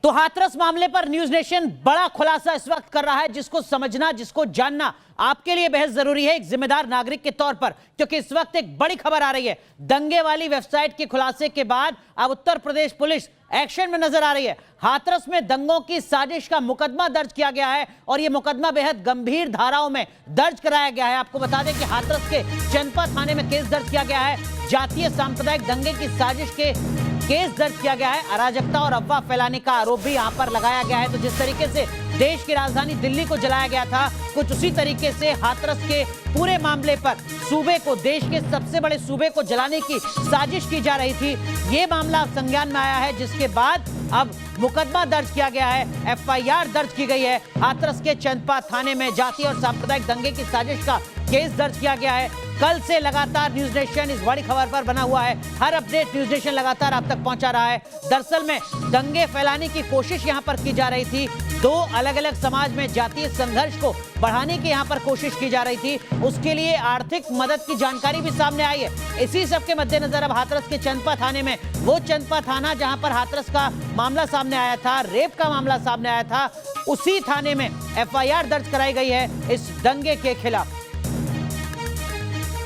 तो हाथरस मामले पर न्यूज नेशन बड़ा खुलासा इस वक्त कर रहा है, जिसको समझना, जिसको जानना आपके लिए बेहद जरूरी है एक जिम्मेदार नागरिक के तौर पर, क्योंकि इस वक्त एक बड़ी खबर आ रही है। दंगे वाली वेबसाइट के खुलासे के बाद अब उत्तर प्रदेश पुलिस एक्शन में नजर आ रही है। हाथरस में दंगों की साजिश का मुकदमा दर्ज किया गया है और यह मुकदमा बेहद गंभीर धाराओं में दर्ज कराया गया है। आपको बता दें कि हाथरस के चंदपा थाने में केस दर्ज किया गया है। जातीय सांप्रदायिक दंगे की साजिश के केस दर्ज किया गया है। अराजकता और अफवाह फैलाने का आरोप भी यहां पर लगाया गया है। तो जिस तरीके से देश की राजधानी दिल्ली को जलाया गया था, कुछ उसी तरीके से हाथरस के पूरे मामले पर सूबे को, देश के सबसे बड़े सूबे को जलाने की साजिश की जा रही थी। ये मामला संज्ञान में आया है, जिसके बाद अब मुकदमा दर्ज किया गया है, एफआईआर दर्ज की गई है। हाथरस के चंदपा थाने में जातीय और सांप्रदायिक दंगे की साजिश का केस दर्ज किया गया है। कल से लगातार न्यूज नेशन इस बड़ी खबर पर बना हुआ है। हर अपडेट न्यूज नेशन लगातार आप तक पहुंचा रहा है। दरअसल में दंगे फैलाने की कोशिश यहां पर की जा रही थी। दो अलग अलग समाज में जातीय संघर्ष को बढ़ाने की यहां पर कोशिश की जा रही थी। उसके लिए आर्थिक मदद की जानकारी भी सामने आई है। इसी सब के मद्देनजर अब हाथरस के चंदपा थाने में, वो चंदपा थाना जहां पर हाथरस का मामला सामने आया था, रेप का मामला सामने आया था, उसी थाने में एफआईआर दर्ज कराई गई है इस दंगे के खिलाफ।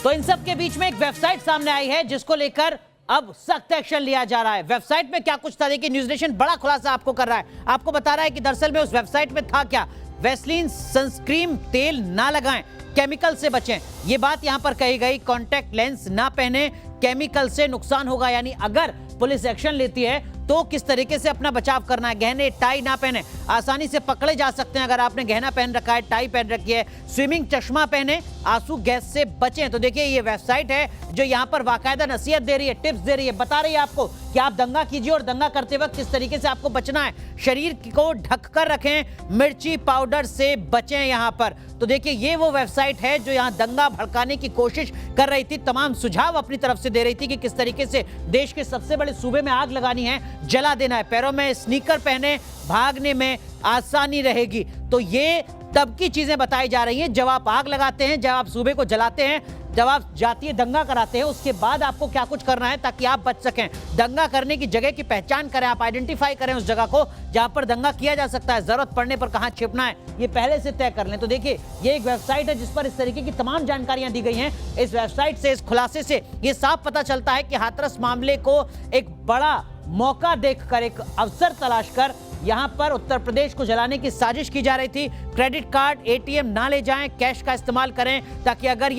तो इन सब के बीच में एक वेबसाइट सामने आई है, जिसको लेकर अब सख्त एक्शन लिया जा रहा है। वेबसाइट में क्या कुछ था, देखिए न्यूज नेशन बड़ा खुलासा आपको कर रहा है। आपको बता रहा है कि दरअसल में उस वेबसाइट में था क्या, वैसलीन सनस्क्रीन तेल ना लगाएं, केमिकल से बचें, ये बात यहां पर कही गई। कॉन्टैक्ट लेंस ना पहने, केमिकल से नुकसान होगा, यानी अगर पुलिस एक्शन लेती है तो किस तरीके से अपना बचाव करना है। गहने, टाई ना पहने, आसानी से पकड़े जा सकते हैं अगर आपने गहना पहन रखा है, टाई पहन रखी है। स्विमिंग चश्मा पहने, आंसू गैस से बचें। तो देखिए ये वेबसाइट है जो यहाँ पर बाकायदा नसीहत दे रही है, टिप्स दे रही है, बता रही है आपको कि आप दंगा कीजिए और दंगा करते वक्त किस तरीके से आपको बचना है। शरीर को ढककर रखें, मिर्ची पाउडर से बचें यहाँ पर। तो देखिए ये वो वेबसाइट है जो यहाँ दंगा भड़काने की कोशिश कर रही थी, तमाम सुझाव अपनी तरफ से दे रही थी कि किस तरीके से देश के सबसे बड़े सूबे में आग लगानी है, जला देना है। पैरों में स्नीकर पहने, भागने में आसानी रहेगी। तो ये तब की चीजें बताई जा रही हैं जब आप आग लगाते हैं, जब आप सूबे को जलाते हैं, जब आप जातीय दंगा कराते हैं, उसके बाद आपको क्या कुछ करना है ताकि आप बच सकें। दंगा करने की जगह की पहचान करें, आप आइडेंटिफाई करें उस जगह को जहां पर दंगा किया जा सकता है। जरूरत पड़ने पर कहां छिपना है ये पहले से तय कर लें। तो देखिए ये एक वेबसाइट है जिस पर इस तरीके की तमाम जानकारियां दी गई हैं। इस वेबसाइट से, इस खुलासे से ये साफ पता चलता है कि हाथरस मामले को एक बड़ा मौका देखकर, एक अवसर तलाश कर यहां पर उत्तर प्रदेश को जलाने की साजिश की जा रही थी। क्रेडिट कार्ड, एटीएम ना ले जाएं, कैश का इस्तेमाल करें ताकि अगर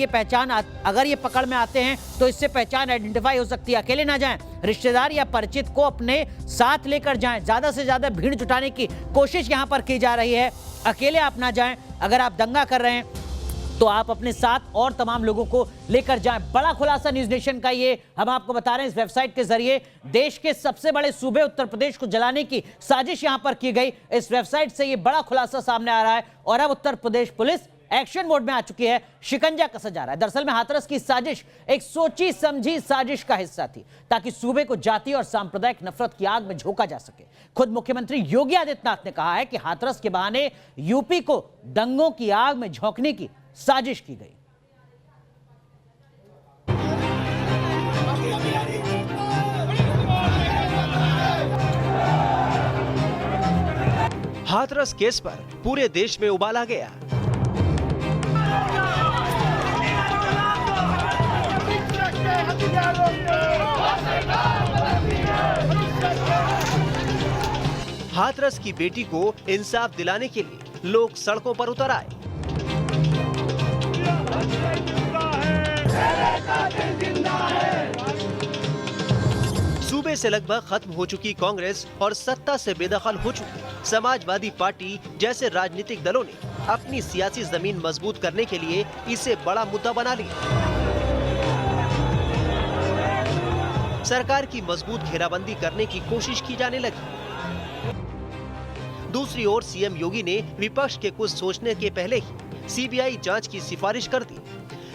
ये पकड़ में आते हैं तो इससे पहचान आइडेंटिफाई हो सकती है। अकेले ना जाएं, रिश्तेदार या परिचित को अपने साथ लेकर जाएं। ज्यादा से ज्यादा भीड़ जुटाने की कोशिश यहां पर की जा रही है। अकेले आप ना जाएं। अगर आप दंगा कर रहे हैं तो आप अपने साथ और तमाम लोगों को लेकर जाएं। बड़ा खुलासा न्यूज नेशन का ये हम आपको बता रहे हैं। इस वेबसाइट के जरिए देश के सबसे बड़े सूबे उत्तर प्रदेश को जलाने की साजिश यहां पर की गई। इस वेबसाइट से ये बड़ा खुलासा सामने आ रहा है और अब Uttar Pradesh police action mode में आ चुकी है। शिकंजा कसा जा रहा है। दरअसल में हाथरस की साजिश एक सोची समझी साजिश का हिस्सा थी ताकि सूबे को जातीय और सांप्रदायिक नफरत की आग में झोंका जा सके। खुद मुख्यमंत्री योगी आदित्यनाथ ने कहा है कि हाथरस के बहाने यूपी को दंगों की आग में झोंकने की साजिश की गई। हाथरस केस पर पूरे देश में उबाल आ गया। हाथरस की बेटी को इंसाफ दिलाने के लिए लोग सड़कों पर उतर आए। सूबे से लगभग खत्म हो चुकी कांग्रेस और सत्ता से बेदखल हो चुकी समाजवादी पार्टी जैसे राजनीतिक दलों ने अपनी सियासी जमीन मजबूत करने के लिए इसे बड़ा मुद्दा बना लिया। सरकार की मजबूत घेराबंदी करने की कोशिश की जाने लगी। दूसरी ओर सीएम योगी ने विपक्ष के कुछ सोचने के पहले ही सीबीआई जांच की सिफारिश कर दी।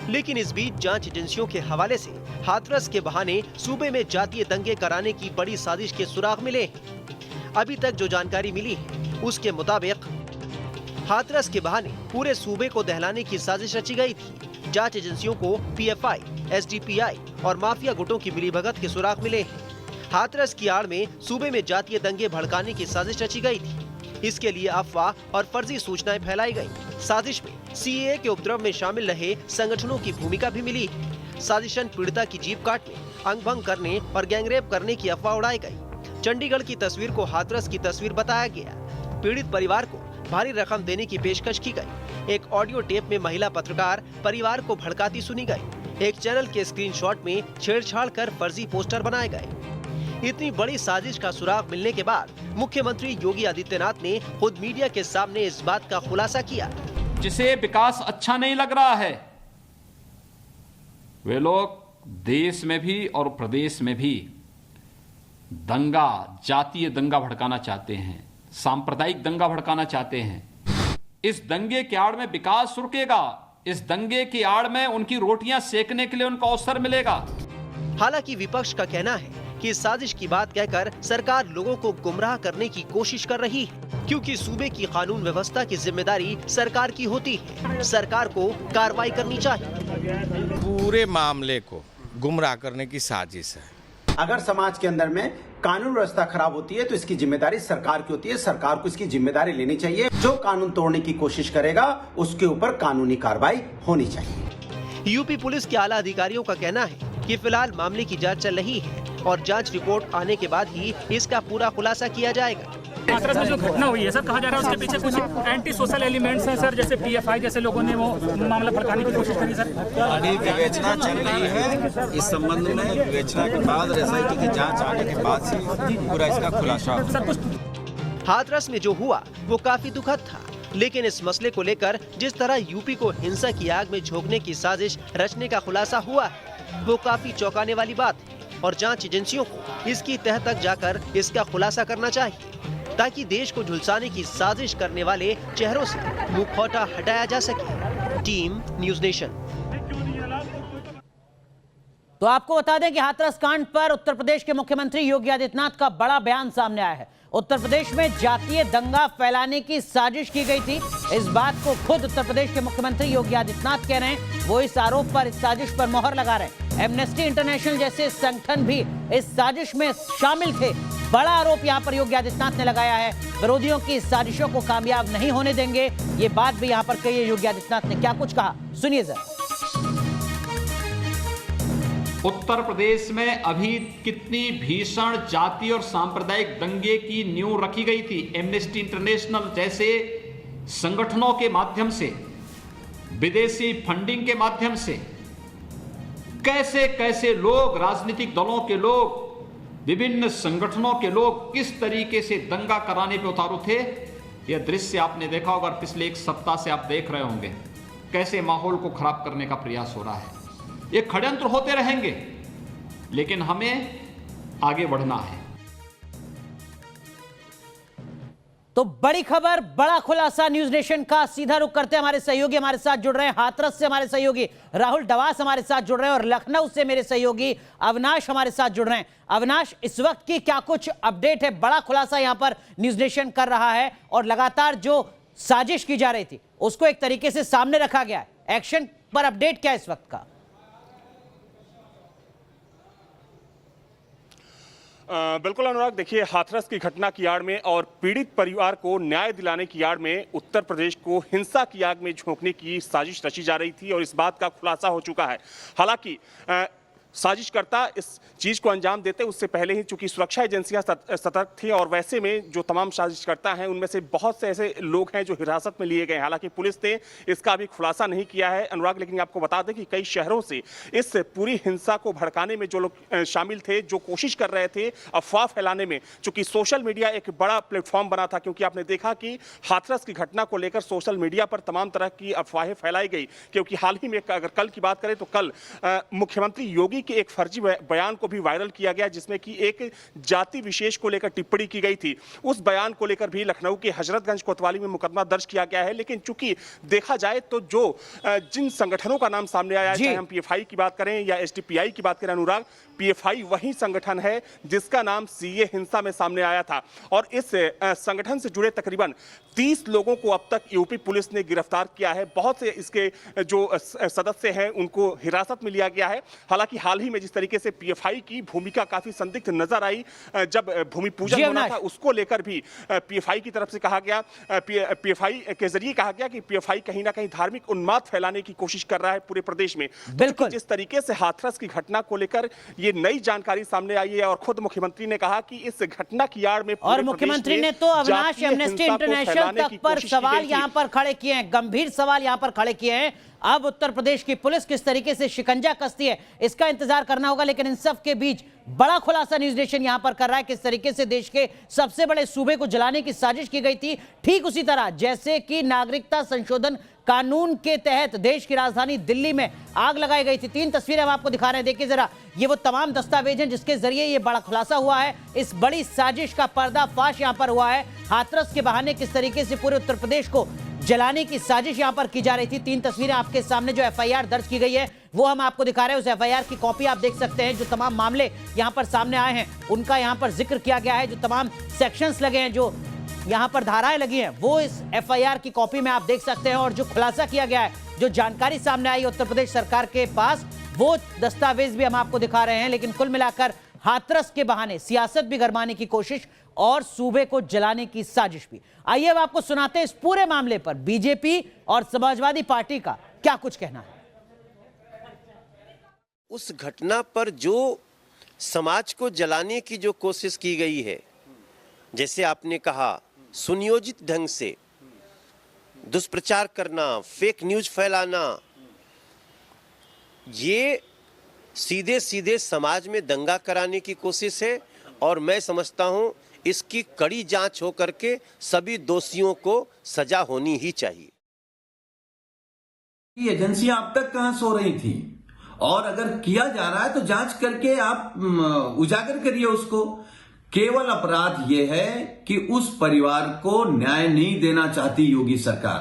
लेकिन इस बीच जांच एजेंसियों के हवाले से हाथरस के बहाने सूबे में जातीय दंगे कराने की बड़ी साजिश के सुराग मिले हैं। अभी तक जो जानकारी मिली है उसके मुताबिक हाथरस के बहाने पूरे सूबे को दहलाने की साजिश रची गई थी। जांच एजेंसियों को पीएफआई, एसडीपीआई और माफिया गुटों की मिलीभगत के सुराग मिले हैं। हाथरस की आड़ में सूबे में जातीय दंगे भड़काने की साजिश रची गई थी। इसके लिए अफवाह और फर्जी सूचनाएं फैलाई गई। साजिश में सीएए के उपद्रव में शामिल रहे संगठनों की भूमिका भी मिली। साजिशन पीड़िता की जीप काटने, अंग भंग करने और गैंगरेप करने की अफवाह उड़ाई गई। चंडीगढ़ की तस्वीर को हाथरस की तस्वीर बताया गया। पीड़ित परिवार को भारी रकम देने की पेशकश की गई। एक ऑडियो टेप में महिला पत्रकार परिवार को भड़काती सुनी गई। एक चैनल के स्क्रीनशॉट में छेड़छाड़ कर फर्जी पोस्टर बनाए गए। इतनी बड़ी साजिश का सुराग मिलने के बाद मुख्यमंत्री योगी आदित्यनाथ ने खुद मीडिया के सामने इस बात का खुलासा किया। जिसे विकास अच्छा नहीं लग रहा है, वे लोग देश में भी और प्रदेश में भी दंगा, जातीय दंगा भड़काना चाहते हैं, सांप्रदायिक दंगा भड़काना चाहते हैं। इस दंगे की आड़ में विकास रुकेगा, इस दंगे की आड़ में उनकी रोटियां सेकने के लिए उनको अवसर मिलेगा। हालांकि विपक्ष का कहना है कि इस साजिश की बात कहकर सरकार लोगों को गुमराह करने की कोशिश कर रही है, क्योंकि सूबे की कानून व्यवस्था की जिम्मेदारी सरकार की होती है। सरकार को कार्रवाई करनी चाहिए। पूरे मामले को गुमराह करने की साजिश है। अगर समाज के अंदर में कानून व्यवस्था खराब होती है तो इसकी जिम्मेदारी सरकार की होती है। सरकार को इसकी जिम्मेदारी लेनी चाहिए। जो कानून तोड़ने की कोशिश करेगा उसके ऊपर कानूनी कार्रवाई होनी चाहिए। यूपी पुलिस के आला अधिकारियों का कहना है कि फिलहाल मामले की जांच चल रही है और जांच रिपोर्ट आने के बाद ही इसका पूरा खुलासा किया जाएगा। हाथरस में जो घटना हुई है सर, कहा जा रहा है उसके पीछे कुछ एंटी सोशल एलिमेंट्स हैं सर, जैसे पीएफआई जैसे लोगों ने वो मामला भड़काने की कोशिश करी सर। अभी विवेचना चल रही है इस संबंध में। विवेचना के बाद एसआईटी की जांच आने के बाद से पूरा इसका खुलासा सर कुछ हाथरस में जो हुआ वो काफी दुखद था, लेकिन इस मसले को लेकर जिस तरह यूपी को हिंसा की आग में झोंकने की साजिश रचने का खुलासा हुआ है वो काफी चौंकाने वाली बात है और जांच एजेंसियों को इसकी तह तक जाकर इसका खुलासा करना चाहिए ताकि देश को झुलसाने की साजिश करने वाले चेहरों से मुखौटा हटाया जा सके। Team news nation. तो आपको बता दें कि हाथरस कांड पर उत्तर प्रदेश के मुख्यमंत्री योगी आदित्यनाथ का बड़ा बयान सामने आया है। उत्तर प्रदेश में जातीय दंगा फैलाने की साजिश की गई थी। इस बात को खुद उत्तर प्रदेश के मुख्यमंत्री योगी आदित्यनाथ कह रहे हैं। वो इस आरोप पर, इस साजिश पर मोहर लगा रहे हैं। एमनेस्टी इंटरनेशनल जैसे संगठन भी इस साजिश में शामिल थे। बड़ा आरोप यहां पर योगी आदित्यनाथ ने लगाया है। विरोधियों की इस साजिशों को कामयाब नहीं होने देंगे, ये बात भी यहां पर कही है। योगी आदित्यनाथ ने क्या कुछ कहा, सुनिए जरा। उत्तर प्रदेश में अभी कितनी भीषण जातीय और सांप्रदायिक दंगे की नींव रखी गई थी। एमनेस्टी इंटरनेशनल जैसे संगठनों के माध्यम से, विदेशी फंडिंग के माध्यम से कैसे कैसे लोग, राजनीतिक दलों के लोग, विभिन्न संगठनों के लोग किस तरीके से दंगा कराने पे उतारू थे। यह दृश्य आपने देखा होगा, पिछले एक सप्ताह से आप देख रहे होंगे कैसे माहौल को खराब करने का प्रयास हो रहा है। ये षड्यंत्र होते रहेंगे, लेकिन हमें आगे बढ़ना है। तो बड़ी खबर, बड़ा खुलासा न्यूज नेशन का। सीधा रुख करते हैं, हमारे सहयोगी हमारे साथ जुड़ रहे हैं। हाथरस से हमारे सहयोगी राहुल डवास हमारे साथ जुड़ रहे हैं और लखनऊ से मेरे सहयोगी अविनाश हमारे साथ जुड़ रहे हैं। अविनाश, इस वक्त की क्या कुछ अपडेट है? बड़ा खुलासा यहां पर न्यूज नेशन कर रहा है और लगातार जो साजिश की जा रही थी उसको एक तरीके से सामने रखा गया है। एक्शन पर अपडेट क्या है इस वक्त का? बिल्कुल अनुराग, देखिए हाथरस की घटना की आड़ में और पीड़ित परिवार को न्याय दिलाने की आड़ में उत्तर प्रदेश को हिंसा की आग में झोंकने की साजिश रची जा रही थी और इस बात का खुलासा हो चुका है। हालांकि साजिशकर्ता इस चीज़ को अंजाम देते उससे पहले ही चूंकि सुरक्षा एजेंसियां सतर्क थी और वैसे में जो तमाम साजिशकर्ता हैं उनमें से बहुत से ऐसे लोग हैं जो हिरासत में लिए गए। हालांकि पुलिस ने इसका अभी खुलासा नहीं किया है अनुराग, लेकिन आपको बता दें कि कई शहरों से इस पूरी हिंसा को भड़काने में जो लोग शामिल थे, जो कोशिश कर रहे थे अफवाह फैलाने में, चूंकि सोशल मीडिया एक बड़ा प्लेटफॉर्म बना था, क्योंकि आपने देखा कि हाथरस की घटना को लेकर सोशल मीडिया पर तमाम तरह की अफवाहें फैलाई गई। क्योंकि हाल ही में अगर कल की बात करें तो कल मुख्यमंत्री योगी के एक फर्जी बयान को भी वायरल किया गया, जिसमें कि एक जाति विशेष को लेकर टिप्पणी की गई थी। उस बयान को लेकर भी लखनऊ के हजरतगंज कोतवाली में मुकदमा दर्ज किया गया है। लेकिन चूंकि देखा जाए तो जो जिन संगठनों का नाम सामने आया है, चाहे हम पीएफआई की बात करें या एसडीपीआई की बात करें अनुराग, पीएफआई वही संगठन है जिसका नाम सीए हिंसा में सामने आया था और इस संगठन से जुड़े तकरीबन 30 लोगों को अब तक यूपी पुलिस ने गिरफ्तार किया है। बहुत से इसके जो सदस्य हैं उनको हिरासत में लिया गया है। हालांकि हाल ही में जिस तरीके से पीएफआई की भूमिका काफी संदिग्ध नजर आई, जब भूमि पूजन होना था उसको लेकर भी पीएफआई की तरफ से कहा गया, पीएफआई के जरिए कहा गया कि पीएफआई कहीं ना कहीं धार्मिक उन्माद फैलाने की कोशिश कर रहा है पूरे प्रदेश में। बिल्कुल जिस तरीके से हाथरस की घटना को लेकर ये नई जानकारी सामने आई है और खुद मुख्यमंत्री ने कहा कि इस घटना की आड़ में और मुख्यमंत्री ने तो अविनाश एमनेस्टी इंटरनेशनल तक पर सवाल यहां पर खड़े किए हैं, गंभीर सवाल यहां पर खड़े किए हैं। अब उत्तर प्रदेश की पुलिस किस तरीके से शिकंजा कसती है इसका इंतजार करना होगा, लेकिन इन सब के बीच बड़ा खुलासा न्यूज नेशन यहां पर कर रहा है किस तरीके से देश के सबसे बड़े सूबे को जलाने की साजिश की गई थी, ठीक उसी तरह जैसे कि नागरिकता संशोधन कानून के तहत देश की राजधानी दिल्ली में आग लगाई गई थी। 3 तस्वीरें हम आपको दिखा रहे हैं, देखिए जरा, ये वो तमाम दस्तावेज हैं जिसके जरिए ये बड़ा खुलासा हुआ है। इस बड़ी साजिश का पर्दाफाश यहां पर हुआ है। हाथरस के बहाने किस तरीके से पूरे उत्तर प्रदेश को जलाने की साजिश यहां पर की जा रही थी। 3 तस्वीरें आपके सामने, जो एफआईआर दर्ज की गई है वो हम आपको दिखा रहे हैं। उस एफआईआर की कॉपी आप देख सकते हैं। जो तमाम मामले यहां पर सामने आए हैं उनका यहां पर जिक्र किया गया है। जो तमाम सेक्शंस लगे हैं, जो यहां पर धाराएं लगी हैं, वो इस एफआईआर की कॉपी में आप देख सकते हैं। और जो खुलासा किया गया है, जो जानकारी सामने आई उत्तर प्रदेश सरकार के पास, वो दस्तावेज भी हम आपको दिखा रहे हैं। लेकिन कुल मिलाकर हाथरस के बहाने सियासत भी गरमाने की कोशिश और सूबे को जलाने की साजिश भी। आइए अब आपको सुनाते हैं इस पूरे मामले पर बीजेपी और समाजवादी पार्टी का क्या कुछ कहना है। उस घटना पर जो समाज को जलाने की जो कोशिश की गई है, जैसे आपने कहा सुनियोजित ढंग से दुष्प्रचार करना, फेक न्यूज फैलाना, ये सीधे सीधे समाज में दंगा कराने की कोशिश है। और मैं समझता हूं इसकी कड़ी जांच हो करके सभी दोषियों को सजा होनी ही चाहिए। एजेंसियां अब तक कहां सो रही थी, और अगर किया जा रहा है तो जांच करके आप उजागर करिए उसको। केवल अपराध यह है कि उस परिवार को न्याय नहीं देना चाहती योगी सरकार,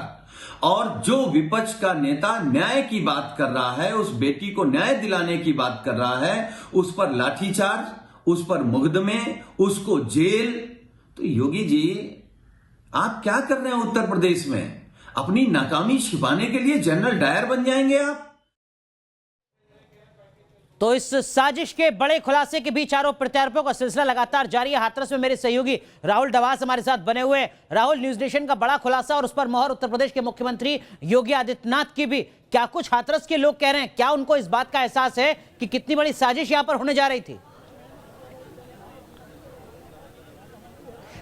और जो विपक्ष का नेता न्याय की बात कर रहा है, उस बेटी को न्याय दिलाने की बात कर रहा है, उस पर लाठीचार्ज, उस पर मुकदमे, उसको जेल। तो योगी जी आप क्या कर रहे हैं उत्तर प्रदेश में? अपनी नाकामी छिपाने के लिए जनरल डायर बन जाएंगे आप। तो इस साजिश के बड़े खुलासे के बीच आरोप प्रत्यारोपों का सिलसिला लगातार जारी है। हाथरस में मेरे सहयोगी राहुल डवास हमारे साथ बने हुए हैं। राहुल, न्यूज नेशन का बड़ा खुलासा और उस पर मोहर उत्तर प्रदेश के मुख्यमंत्री योगी आदित्यनाथ की भी, क्या कुछ हाथरस के लोग कह रहे हैं? क्या उनको इस बात का एहसास है कि कितनी बड़ी साजिश यहां पर होने जा रही थी?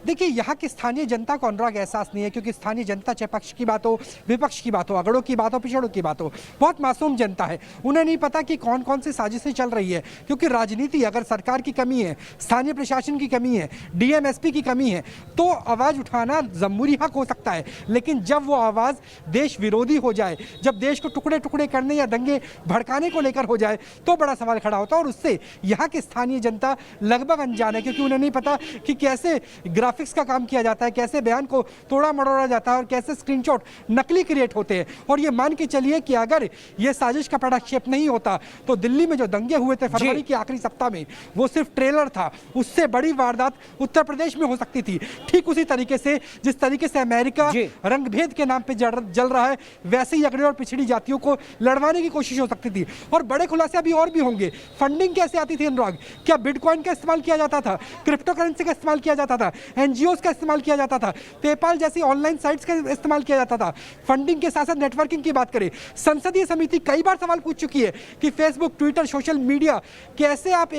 देखिए, यहाँ की स्थानीय जनता को अनुराग एहसास नहीं है, क्योंकि स्थानीय जनता चाहे पक्ष की बात हो, विपक्ष की बात हो, अगड़ों की बात हो, पिछड़ों की बात हो, बहुत मासूम जनता है। उन्हें नहीं पता कि कौन कौन सी साजिशें चल रही है, क्योंकि राजनीति अगर सरकार की कमी है, स्थानीय प्रशासन की कमी है, डीएम-एसपी की कमी है, तो आवाज़ उठाना जमहूरी हक हो सकता है। लेकिन जब वो आवाज़ देश विरोधी हो जाए, जब देश को टुकड़े टुकड़े करने या दंगे भड़काने को लेकर हो जाए, तो बड़ा सवाल खड़ा होता है। और उससे यहाँ की स्थानीय जनता लगभग अनजान है, क्योंकि उन्हें नहीं पता कि कैसे ग्राफिक्स का काम किया जाता है, कैसे बयान को तोड़ा मरोड़ा जाता है, और कैसे स्क्रीनशॉट नकली क्रिएट होते हैं। और ये मान के चलिए कि अगर ये साजिश का पटाक्षेप नहीं होता तो दिल्ली में जो दंगे हुए थे फरवरी के आखिरी सप्ताह में, वो सिर्फ ट्रेलर था। उससे बड़ी वारदात उत्तर प्रदेश में हो सकती थी। ठीक उसी तरीके से जिस तरीके से अमेरिका रंगभेद के नाम पे जल रहा है, वैसे ही अगड़े और पिछड़ी जातियों को लड़वाने की कोशिश हो सकती थी। और बड़े खुलासे अभी और भी होंगे। फंडिंग कैसे आती थी अनुराग? क्या बिटकॉइन का इस्तेमाल किया जाता था? क्रिप्टो करेंसी का इस्तेमाल किया जाता था? एनजीओ का इस्तेमाल किया जाता था? पेपाल जैसी ऑनलाइन साइट्स का इस्तेमाल किया जाता था? फंडिंग के साथ साथ नेटवर्किंग की बात करें, संसदीय समिति कई बार सवाल पूछ चुकी है कि फेसबुक, ट्विटर, सोशल मीडिया कैसे आप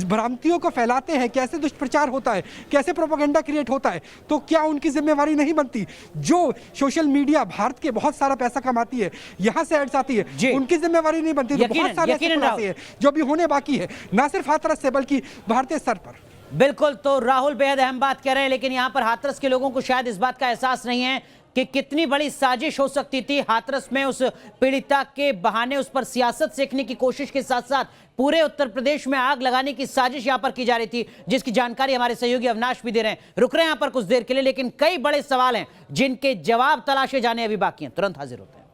भ्रांतियों को फैलाते हैं, कैसे दुष्प्रचार होता है, कैसे प्रोपेगेंडा क्रिएट होता है, तो क्या उनकी जिम्मेवारी नहीं बनती? जो सोशल मीडिया भारत के बहुत सारा पैसा कमाती है, यहां से एड्स आती है, उनकी जिम्मेवारी नहीं बनती? तो बहुत सारे ऐसे खुलासे हैं जो भी होने बाकी है, ना सिर्फ हाथरस से बल्कि भारतीय स्तर पर। बिल्कुल, तो राहुल बेहद अहम बात कह रहे हैं, लेकिन यहां पर हाथरस के लोगों को शायद इस बात का एहसास नहीं है कि कितनी बड़ी साजिश हो सकती थी। हाथरस में उस पीड़िता के बहाने उस पर सियासत सेकने की कोशिश के साथ साथ पूरे उत्तर प्रदेश में आग लगाने की साजिश यहां पर की जा रही थी, जिसकी जानकारी हमारे सहयोगी अविनाश भी दे रहे हैं। रुक रहे हैं यहां पर कुछ देर के लिए, लेकिन कई बड़े सवाल हैं जिनके जवाब तलाशे जाने अभी बाकी हैं। तुरंत हाजिर होते हैं।